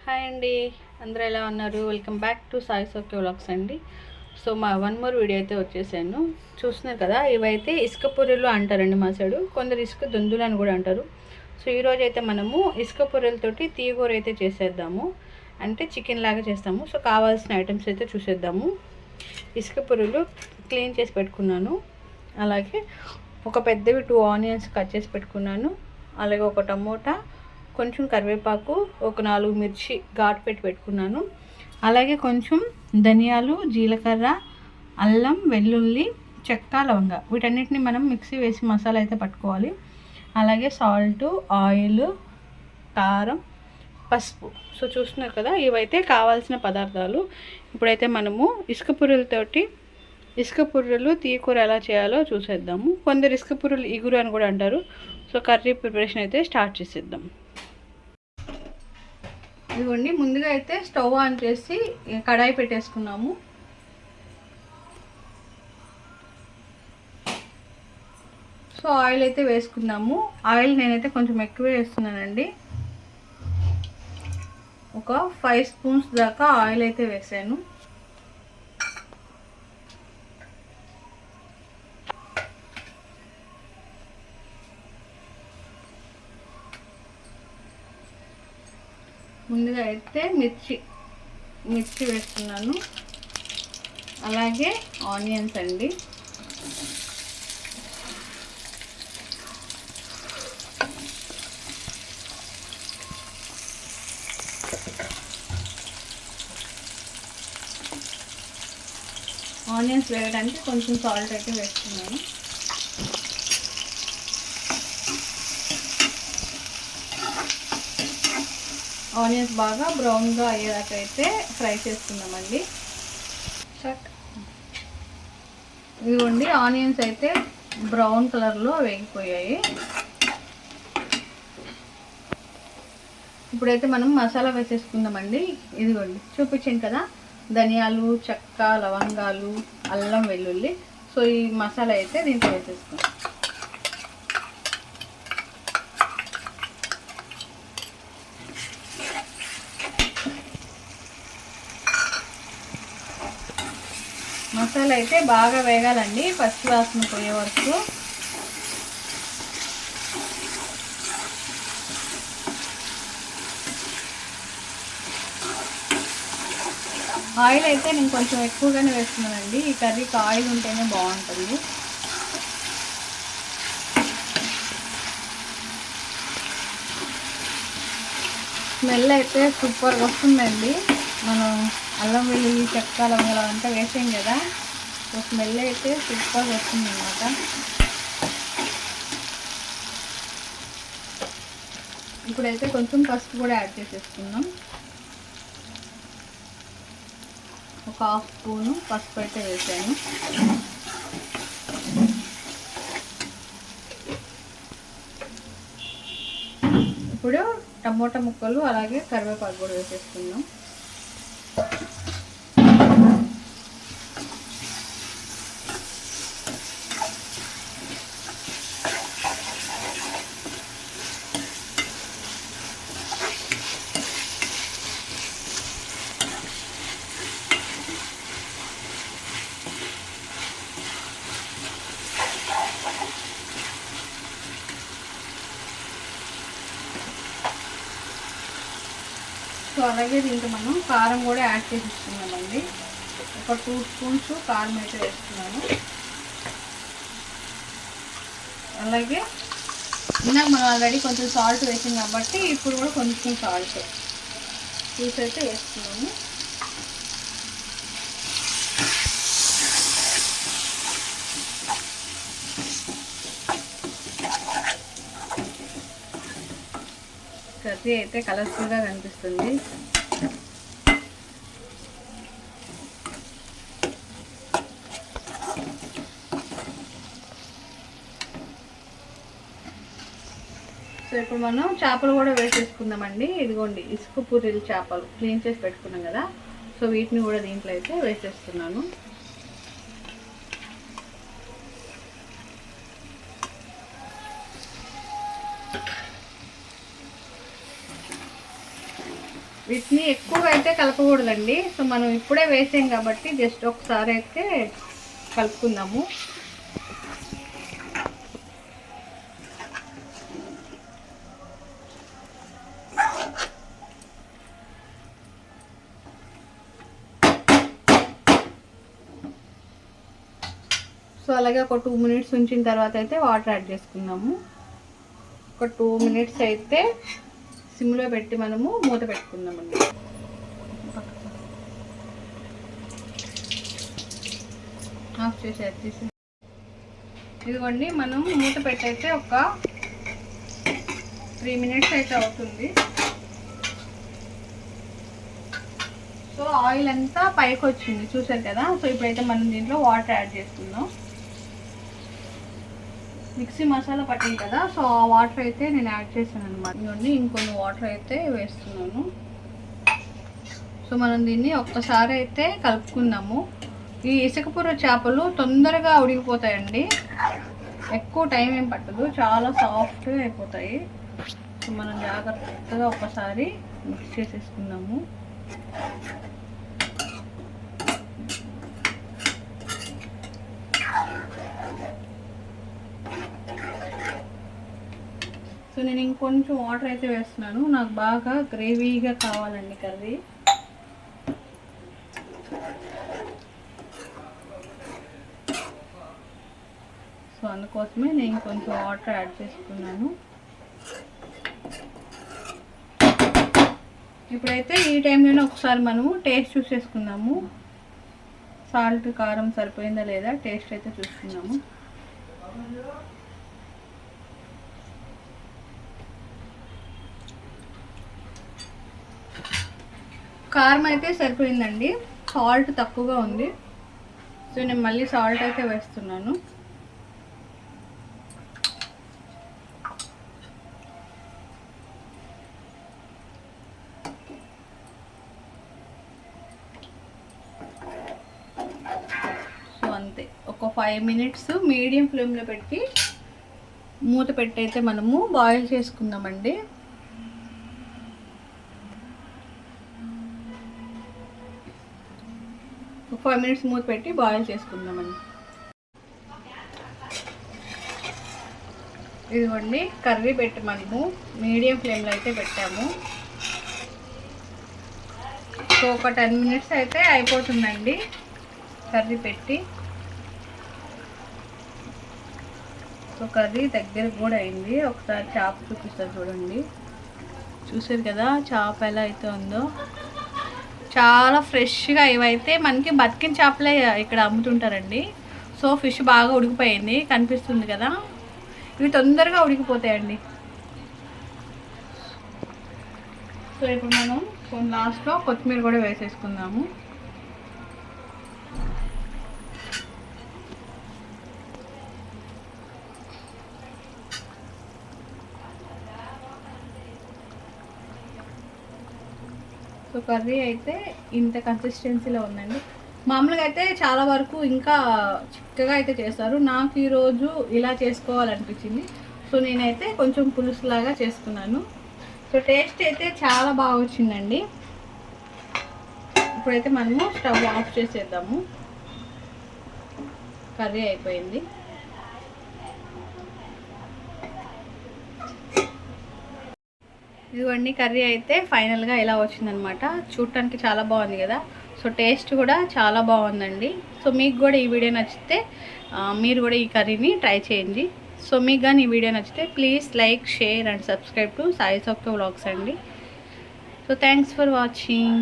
Hi అండి, అందరూ ఎలా ఉన్నారు? వెల్కమ్ బ్యాక్ టు సాయి సోకే వ్లాగ్స్ అండి. సో మా వన్ మోర్ వీడియో అయితే వచ్చేసాను. చూస్తున్నారు కదా, ఇవైతే ఇసుక పొర్రెలు అంటారండి మా సైడు, కొందరు ఇసుక దొందులు అని కూడా అంటారు. సో ఈరోజు అయితే మనము ఇసుక పొర్రెలతోటి తీగూర అయితే చేసేద్దాము, అంటే చికెన్ లాగా చేస్తాము. సో కావాల్సిన ఐటమ్స్ అయితే చూసేద్దాము. ఇసుక పొర్రెలు క్లీన్ చేసి పెట్టుకున్నాను, అలాగే ఒక పెద్దవి 2 ఆనియన్స్ కట్ చేసి పెట్టుకున్నాను, అలాగే ఒక టమోటా, కొంచెం కరివేపాకు, ఒక 4 మిర్చి ఘాటు పెట్టుకున్నాను, అలాగే కొంచెం ధనియాలు, జీలకర్ర, అల్లం, వెల్లుల్లి, చెక్క, లవంగ, వీటన్నిటిని మనం మిక్సీ వేసి మసాలా అయితే పట్టుకోవాలి. అలాగే సాల్ట్, ఆయిల్, కారం, పసుపు. సో చూస్తున్నారు కదా, ఇవైతే కావాల్సిన పదార్థాలు. ఇప్పుడైతే మనము ఇసుక పుర్రెలు తీయకూర ఎలా చేయాలో చూసేద్దాము. కొందరు ఇసుక పుర్రెలు ఇగురు అని కూడా అంటారు. సో కర్రీ ప్రిపరేషన్ అయితే స్టార్ట్ చేసేద్దాం. ఇదిగోండి, ముందుగా అయితే స్టవ్ ఆన్ చేసి కడాయి పెట్టేసుకున్నాము. సో ఆయిల్ అయితే వేసుకుందాము. ఆయిల్ నేనైతే కొంచెం ఎక్కువ వేస్తున్నానండి, ఒక 5 స్పూన్స్ దాకా ఆయిల్ అయితే వేసాను. ముందుగా అయితే మిర్చి వేస్తున్నాను, అలాగే ఆనియన్స్ అండి. ఆనియన్స్ వేయడానికి కొంచెం సాల్ట్ అయితే వేస్తున్నాను. ఆనియన్స్ బాగా బ్రౌన్గా అయ్యేదాకైతే ఫ్రై చేసుకుందామండి. ఇదిగోండి, ఆనియన్స్ అయితే బ్రౌన్ కలర్లో వేగిపోయాయి. ఇప్పుడైతే మనం మసాలా వేసేసుకుందామండి. ఇదిగోండి, చూపించాను కదా, ధనియాలు, చెక్క, లవంగాలు, అల్లం, వెల్లుల్లి. సో ఈ మసాలా అయితే దీంట్లో వేసేసుకుందాం. మసాలా అయితే బాగా వేగాలండి, పచ్చి వాసన పోయే వరకు. ఆయిల్ అయితే నేను కొంచెం ఎక్కువగానే వేస్తున్నానండి, ఈ కర్రీకి ఆయిల్ ఉంటేనే బాగుంటుంది. స్మెల్ అయితే సూపర్గా వస్తుందండి. మనం అల్లం, వెల్లుల్లి, చెక్క, లవంగాలు అంతా వేసాం కదా, సో స్మెల్ అయితే సూపర్గా వస్తుంది అన్నమాట. ఇప్పుడైతే కొంచెం పసుపు కూడా యాడ్ చేసేసుకుందాం. ఒక 1/2 స్పూను పసుపు అయితే వేసాను. ఇప్పుడు టమోటా ముక్కలు, అలాగే కరివేపాకు కూడా వేసేసుకుందాం. సో అలాగే దీంట్లో మనం కారం కూడా యాడ్ చేసి ఇస్తున్నామండి. ఒక 2 స్పూన్స్ కారం అయితే వేస్తున్నాను. అలాగే ఇందాక మనం ఆల్రెడీ కొంచెం సాల్ట్ వేసాం కాబట్టి ఇప్పుడు కూడా కొంచెం సాల్ట్ చూసి అయితే వేస్తున్నాము. కర్రీ అయితే కలర్ఫుల్గా కనిపిస్తుంది. సో ఇప్పుడు మనం చేపలు కూడా వేసేసుకుందామండి. ఇదిగోండి, ఇసుక పూరీలు చేపలు క్లీన్ చేసి పెట్టుకున్నాం కదా, సో వీటిని కూడా దీంట్లో అయితే వేసేస్తున్నాను. వీటిని ఎక్కువగా అయితే కలపకూడదండి. సో మనం ఇప్పుడే వేసాం కాబట్టి జస్ట్ ఒకసారి అయితే కలుపుకుందాము. సో అలాగే ఒక 2 మినిట్స్ ఉంచిన తర్వాత అయితే వాటర్ యాడ్ చేసుకుందాము. ఒక 2 మినిట్స్ అయితే సిమ్లో పెట్టి మనము మూత పెట్టుకుందామండి. ఆఫ్ చేసి ఇదిగోండి, మనం మూత పెట్టయితే ఒక 3 మినిట్స్ అయితే అవుతుంది. సో ఆయిల్ అంతా పైకి వచ్చింది, చూసారు కదా. సో ఇప్పుడైతే మనం దీంట్లో వాటర్ యాడ్ చేసుకుందాం. మిక్సీ మసాలా పట్టింది కదా, సో ఆ వాటర్ అయితే నేను యాడ్ చేశాను అనమాట. ఇవన్నీ ఇంకొన్ని వాటర్ అయితే వేస్తున్నాను. సో మనం దీన్ని ఒక్కసారి అయితే కలుపుకుందాము. ఈ ఇసుకపుర చేపలు తొందరగా ఉడికిపోతాయండి, ఎక్కువ టైం ఏం పట్టదు, చాలా సాఫ్ట్గా అయిపోతాయి. సో మనం జాగ్రత్తగా ఒక్కసారి మిక్స్ చేసేసుకుందాము. సో నేను ఇంకొంచెం వాటర్ అయితే వేస్తున్నాను, నాకు బాగా గ్రేవీగా కావాలండి కర్రీ. సో అందుకోసమే నేను కొంచెం వాటర్ యాడ్ చేసుకున్నాను. ఇప్పుడైతే ఈ టైంలోనే ఒకసారి మనము టేస్ట్ చూసేసుకుందాము. సాల్ట్ కారం సరిపోయిందా లేదా టేస్ట్ అయితే చూసుకుందాము. కారం అయితే సరిపోయిందండి, సాల్ట్ తక్కువగా ఉంది. సో నేను మళ్ళీ సాల్ట్ అయితే వేస్తున్నాను. సో అంతే, ఒక 5 మినిట్స్ మీడియం ఫ్లేమ్లో పెట్టి మూత పెట్టి అయితే మనము బాయిల్ చేసుకుందామండి. ఒక 5 మినిట్స్ మూత పెట్టి బాయిల్ చేసుకుందామండి. ఇదిగోండి, కర్రీ పెట్టి మనము మీడియం ఫ్లేమ్లో అయితే పెట్టాము. సో ఒక 10 మినిట్స్ అయితే అయిపోతుందండి కర్రీ పెట్టి. సో కర్రీ దగ్గరకు కూడా అయింది. ఒకసారి చేప చూపిస్తారు చూడండి. చూసారు కదా చేప ఎలా అయితే ఉందో, చాలా ఫ్రెష్గా. ఇవైతే మనకి బతికిన చేపలే ఇక్కడ అమ్ముతుంటారండి. సో ఫిష్ బాగా ఉడికిపోయింది, కనిపిస్తుంది కదా. ఇవి తొందరగా ఉడికిపోతాయండి. సో ఇప్పుడు మనం లాస్ట్లో కొత్తిమీర కూడా వేసేసుకుందాము. సో కర్రీ అయితే ఇంత కన్సిస్టెన్సీలో ఉందండి. మామూలుగా అయితే చాలా వరకు ఇంకా చిక్కగా అయితే చేస్తారు, నాకు ఈరోజు ఇలా చేసుకోవాలనిపించింది. సో నేనైతే కొంచెం పులుసులాగా చేసుకున్నాను. సో టేస్ట్ అయితే చాలా బాగా వచ్చిందండి. ఇప్పుడైతే మనము స్టవ్ ఆఫ్ చేసేద్దాము. కర్రీ అయిపోయింది. ఇదిగోండి, కర్రీ అయితే ఫైనల్గా ఇలా వచ్చిందనమాట. చూడటానికి చాలా బాగుంది కదా. సో టేస్ట్ కూడా చాలా బాగుందండి. సో మీకు కూడా ఈ వీడియో నచ్చితే మీరు కూడా ఈ కర్రీని ట్రై చేయండి. సో మీకు కానీ ఈ వీడియో నచ్చితే please like, share and subscribe to Sai Saukhya vlogs అండి. So thanks for watching.